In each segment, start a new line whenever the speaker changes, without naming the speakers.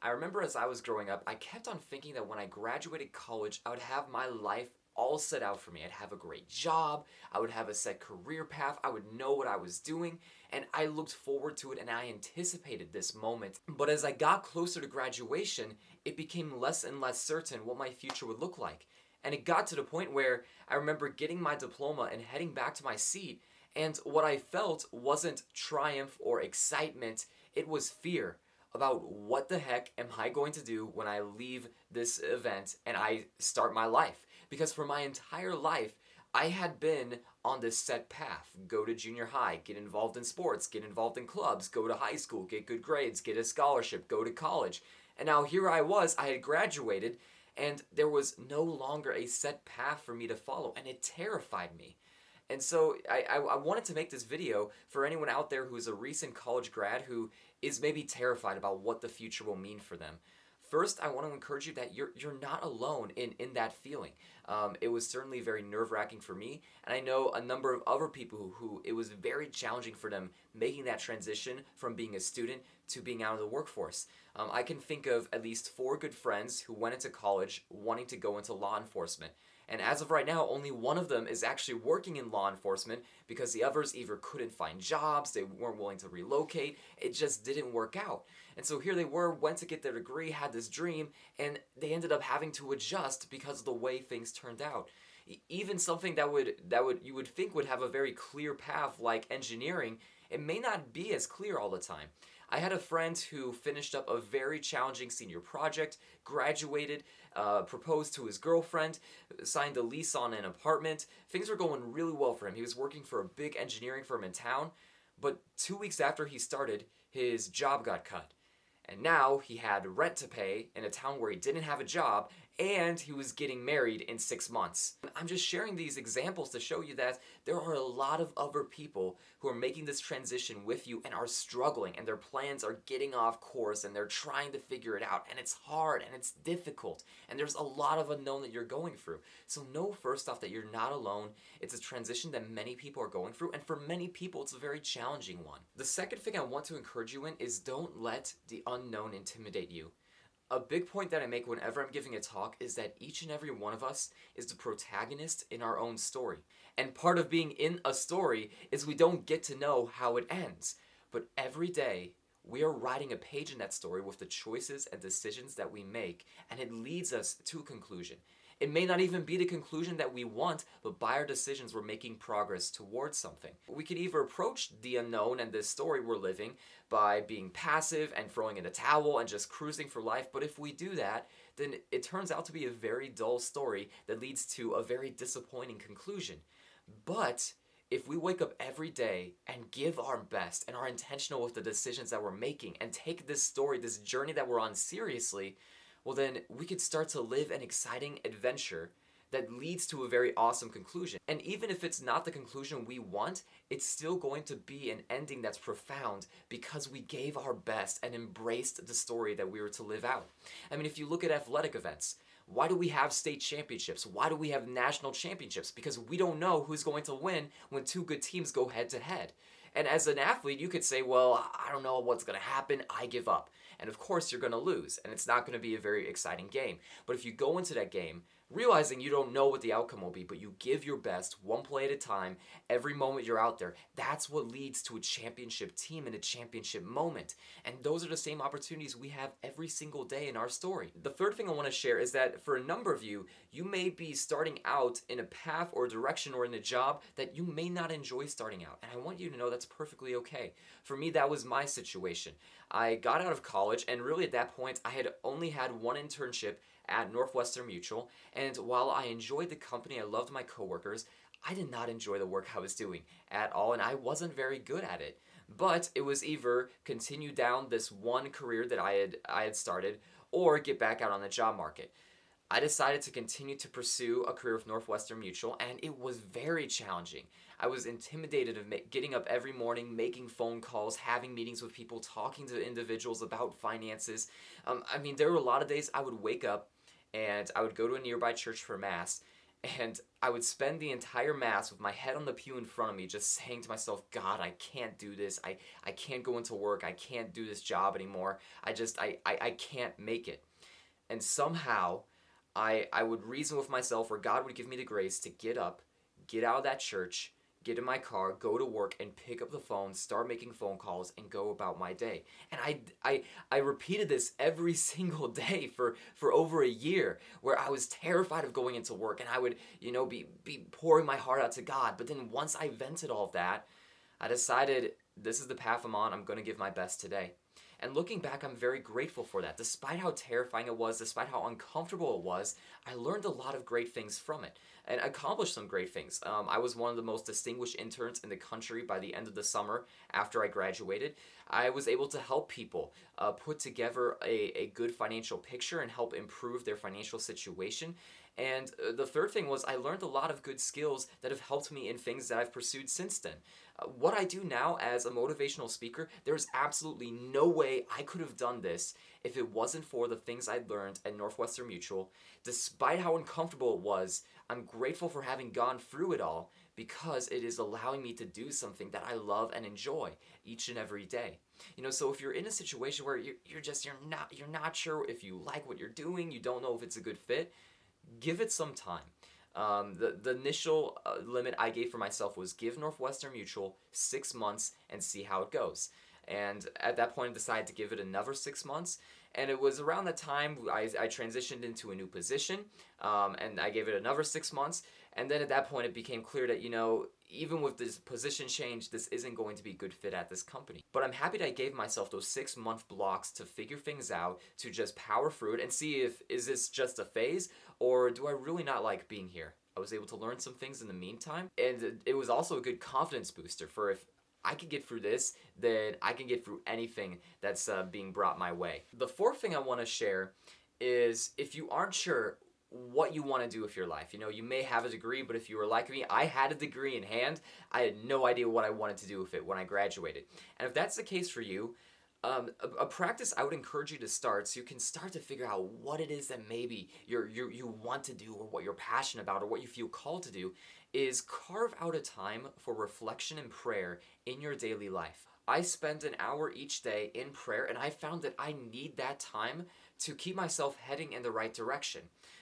I remember as I was growing up, I kept on thinking that when I graduated college, I would have my life all set out for me. I'd have a great job, I would have a set career path, I would know what I was doing, and I looked forward to it and I anticipated this moment. But as I got closer to graduation, it became less and less certain what my future would look like. And it got to the point where I remember getting my diploma and heading back to my seat, and what I felt wasn't triumph or excitement, it was fear about what the heck am I going to do when I leave this event and I start my life. Because for my entire life, I had been on this set path. Go to junior high, get involved in sports, get involved in clubs, go to high school, get good grades, get a scholarship, go to college. And now here I was, I had graduated, and there was no longer a set path for me to follow, and it terrified me. And so I wanted to make this video for anyone out there who's a recent college grad who is maybe terrified about what the future will mean for them. First, I want to encourage you that you're not alone in that feeling. It was certainly very nerve-wracking for me, and I know a number of other people who it was very challenging for them making that transition from being a student to being out of the workforce. I can think of at least 4 good friends who went into college wanting to go into law enforcement. And as of right now, only one of them is actually working in law enforcement because the others either couldn't find jobs, they weren't willing to relocate, it just didn't work out. And so here they were, went to get their degree, had this dream, and they ended up having to adjust because of the way things turned out. Even something that you would think would have a very clear path like engineering, it may not be as clear all the time. I had a friend who finished up a very challenging senior project, graduated, proposed to his girlfriend, signed a lease on an apartment. Things were going really well for him. He was working for a big engineering firm in town, but 2 weeks after he started, his job got cut. And now he had rent to pay in a town where he didn't have a job, and he was getting married in 6 months. I'm just sharing these examples to show you that there are a lot of other people who are making this transition with you and are struggling, and their plans are getting off course, and they're trying to figure it out, and it's hard, and it's difficult, and there's a lot of unknown that you're going through. So know first off that you're not alone. It's a transition that many people are going through, and for many people it's a very challenging one. The second thing I want to encourage you in is don't let the unknown intimidate you. A big point that I make whenever I'm giving a talk is that each and every one of us is the protagonist in our own story. And part of being in a story is we don't get to know how it ends. But every day, we are writing a page in that story with the choices and decisions that we make, and it leads us to a conclusion. It may not even be the conclusion that we want, but by our decisions we're making progress towards something. We could either approach the unknown and this story we're living by being passive and throwing in the towel and just cruising for life, but if we do that, then it turns out to be a very dull story that leads to a very disappointing conclusion. But if we wake up every day and give our best and are intentional with the decisions that we're making and take this story, this journey that we're on seriously, well then we could start to live an exciting adventure that leads to a very awesome conclusion. And even if it's not the conclusion we want, it's still going to be an ending that's profound because we gave our best and embraced the story that we were to live out. I mean, if you look at athletic events, why do we have state championships? Why do we have national championships? Because we don't know who's going to win when 2 good teams go head to head. And as an athlete, you could say, well, I don't know what's going to happen, I give up. And of course you're going to lose, and it's not going to be a very exciting game. But if you go into that game realizing you don't know what the outcome will be, but you give your best one play at a time, every moment you're out there, that's what leads to a championship team and a championship moment. And those are the same opportunities we have every single day in our story. The third thing I want to share is that for a number of you, you may be starting out in a path or a direction or in a job that you may not enjoy starting out. And I want you to know that's perfectly okay. For me, that was my situation. I got out of college, and really at that point, I had only had one internship at Northwestern Mutual, and while I enjoyed the company, I loved my coworkers, I did not enjoy the work I was doing at all, and I wasn't very good at it. But it was either continue down this one career that I had started, or get back out on the job market. I decided to continue to pursue a career with Northwestern Mutual, and it was very challenging. I was intimidated of getting up every morning, making phone calls, having meetings with people, talking to individuals about finances. I mean, there were a lot of days I would wake up and I would go to a nearby church for Mass, And I would spend the entire Mass with my head on the pew in front of me, just saying to myself, God, I can't do this. I can't go into work. I can't do this job anymore. I can't make it. And somehow I would reason with myself, or God would give me the grace to get up, get out of that church, get in my car, go to work, and pick up the phone, start making phone calls, and go about my day. And I repeated this every single day for over a year, where I was terrified of going into work, and I would, be pouring my heart out to God. But then once I vented all of that, I decided this is the path I'm on. I'm going to give my best today. And looking back, I'm very grateful for that. Despite how terrifying it was, despite how uncomfortable it was, I learned a lot of great things from it and accomplished some great things. I was one of the most distinguished interns in the country by the end of the summer after I graduated. I was able to help people put together a good financial picture and help improve their financial situation. And the third thing was I learned a lot of good skills that have helped me in things that I've pursued since then. What I do now as a motivational speaker, there's absolutely no way I could have done this if it wasn't for the things I'd learned at Northwestern Mutual. Despite how uncomfortable it was, I'm grateful for having gone through it all because it is allowing me to do something that I love and enjoy each and every day. So if you're in a situation where you're not sure if you like what you're doing, you don't know if it's a good fit, give it some time. The initial limit I gave for myself was give Northwestern Mutual 6 months and see how it goes. And at that point, I decided to give it another 6 months. And it was around that time I transitioned into a new position, and I gave it another 6 months. And then at that point, it became clear that, even with this position change, this isn't going to be a good fit at this company. But I'm happy that I gave myself those 6-month blocks to figure things out, to just power through it and see is this just a phase, or do I really not like being here? I was able to learn some things in the meantime, and it was also a good confidence booster for if I can get through this, then I can get through anything that's being brought my way. The fourth thing I want to share is if you aren't sure what you want to do with your life. You may have a degree, but if you were like me, I had a degree in hand. I had no idea what I wanted to do with it when I graduated. And if that's the case for you, a practice I would encourage you to start so you can start to figure out what it is that maybe you want to do or what you're passionate about or what you feel called to do is carve out a time for reflection and prayer in your daily life. I spend an hour each day in prayer, and I found that I need that time to keep myself heading in the right direction.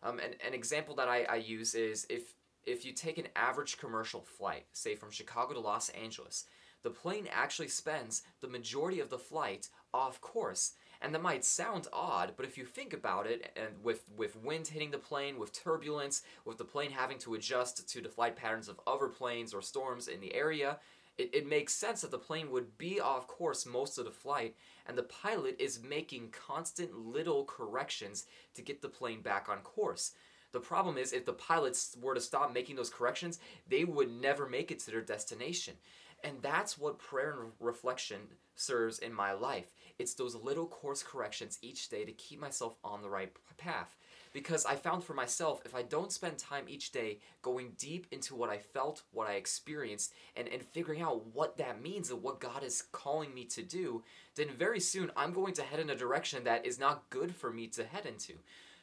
An example that I use is if you take an average commercial flight, say from Chicago to Los Angeles, the plane actually spends the majority of the flight off course. And that might sound odd, but if you think about it, and with wind hitting the plane, with turbulence, with the plane having to adjust to the flight patterns of other planes or storms in the area, it makes sense that the plane would be off course most of the flight, and the pilot is making constant little corrections to get the plane back on course. The problem is, if the pilots were to stop making those corrections, they would never make it to their destination. And that's what prayer and reflection serves in my life. It's those little course corrections each day to keep myself on the right path. Because I found for myself, if I don't spend time each day going deep into what I felt, what I experienced, and figuring out what that means and what God is calling me to do, then very soon I'm going to head in a direction that is not good for me to head into.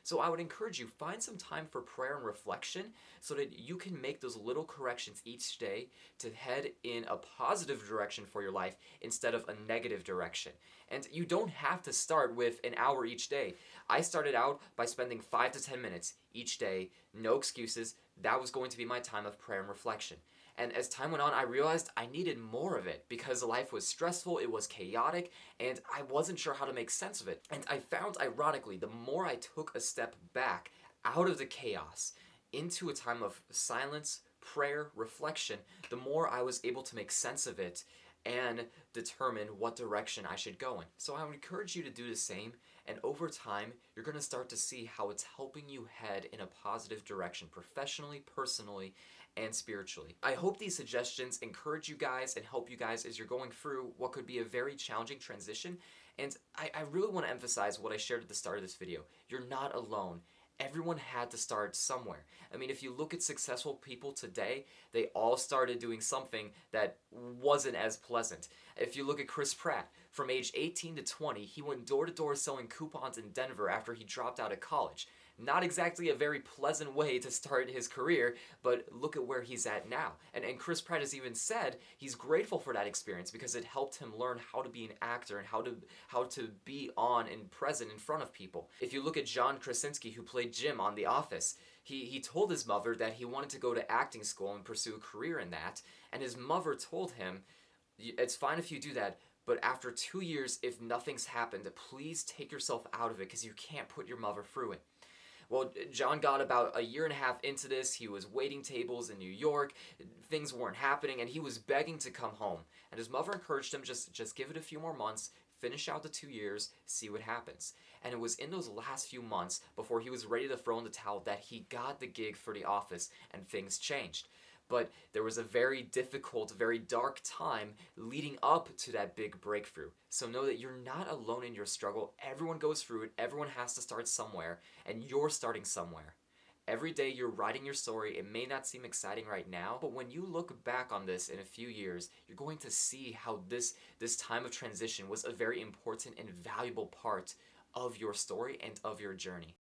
So I would encourage you, find some time for prayer and reflection so that you can make those little corrections each day to head in a positive direction for your life instead of a negative direction. And you don't have to start with an hour each day. I started out by spending 5 to 10 minutes each day, no excuses. That was going to be my time of prayer and reflection. And as time went on, I realized I needed more of it because life was stressful, it was chaotic, and I wasn't sure how to make sense of it. And I found, ironically, the more I took a step back out of the chaos into a time of silence, prayer, reflection, the more I was able to make sense of it and determine what direction I should go in. So I would encourage you to do the same, and over time, you're going to start to see how it's helping you head in a positive direction, professionally, personally, and spiritually. I hope these suggestions encourage you guys and help you guys as you're going through what could be a very challenging transition. And I really want to emphasize what I shared at the start of this video. You're not alone. Everyone had to start somewhere. I mean, if you look at successful people today, they all started doing something that wasn't as pleasant. If you look at Chris Pratt, from age 18 to 20, he went door to door selling coupons in Denver after he dropped out of college. Not exactly a very pleasant way to start his career, but look at where he's at now. And Chris Pratt has even said he's grateful for that experience because it helped him learn how to be an actor and how to be on and present in front of people. If you look at John Krasinski, who played Jim on The Office, he told his mother that he wanted to go to acting school and pursue a career in that, and his mother told him, it's fine if you do that, but after 2 years, if nothing's happened, please take yourself out of it because you can't put your mother through it. Well, John got about a year and a half into this. He was waiting tables in New York. Things weren't happening, and he was begging to come home. And his mother encouraged him, just give it a few more months, finish out the 2 years, see what happens. And it was in those last few months, before he was ready to throw in the towel, that he got the gig for The Office, and things changed. But there was a very difficult, very dark time leading up to that big breakthrough. So know that you're not alone in your struggle. Everyone goes through it. Everyone has to start somewhere, and you're starting somewhere. Every day you're writing your story. It may not seem exciting right now, but when you look back on this in a few years, you're going to see how this time of transition was a very important and valuable part of your story and of your journey.